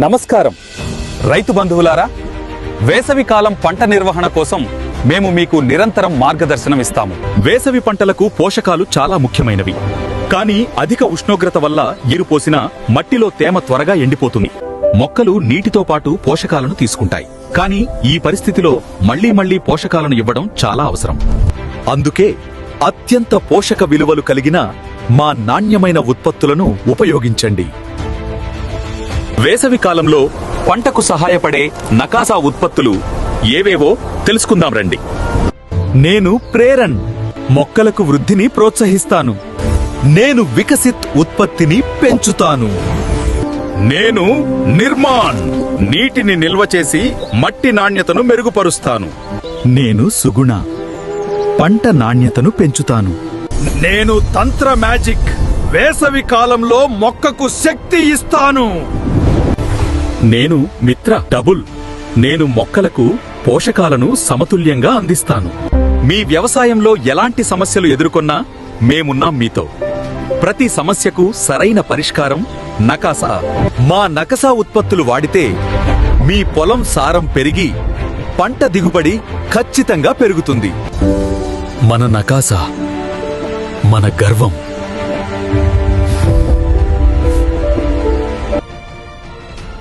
నమస్కారం రైతు బంధువులారా, వేసవి కాలం పంట నిర్వహణ కోసం మేము మీకు నిరంతరం మార్గదర్శనం ఇస్తాము. వేసవి పంటలకు పోషకాలు చాలా ముఖ్యమైనవి. కానీ అధిక ఉష్ణోగ్రత వల్ల నీరుపోసిన మట్టిలో తేమ త్వరగా ఎండిపోతుంది. మొక్కలు నీటితో పాటు పోషకాలను తీసుకుంటాయి. కానీ ఈ పరిస్థితిలో మళ్లీ పోషకాలను ఇవ్వడం చాలా అవసరం. అందుకే అత్యంత పోషక విలువలు కలిగిన మా నాణ్యమైన ఉత్పత్తులను ఉపయోగించండి. వేసవి కాలంలో పంటకు సహాయపడే నకాసా ఉత్పత్తులు ఏవేవో తెలుసుకుందాం రండి. నేను ప్రేరణ్, మొక్కలకు వృద్ధిని ప్రోత్సహిస్తాను. నేను వికసిత్, ఉత్పత్తిని పెంచుతాను. నేను నిర్మాణ్, నీటిని నిల్వ చేసి మట్టి నాణ్యతను మెరుగుపరుస్తాను. నేను సుగుణ, పంట నాణ్యతను పెంచుతాను. నేను తంత్ర మ్యాజిక్, వేసవి కాలంలో మొక్కకు శక్తి ఇస్తాను. నేను మిత్ర డబుల్, నేను మొక్కలకు పోషకాలను సమతుల్యంగా అందిస్తాను. మీ వ్యవసాయంలో ఎలాంటి సమస్యలు ఎదుర్కొన్నా మేమున్నాం మీతో. ప్రతి సమస్యకు సరైన పరిష్కారం నకాసా. మా నకాసా ఉత్పత్తులు వాడితే మీ పొలం సారం పెరిగి పంట దిగుబడి ఖచ్చితంగా పెరుగుతుంది. మన నకాసా మన గర్వం.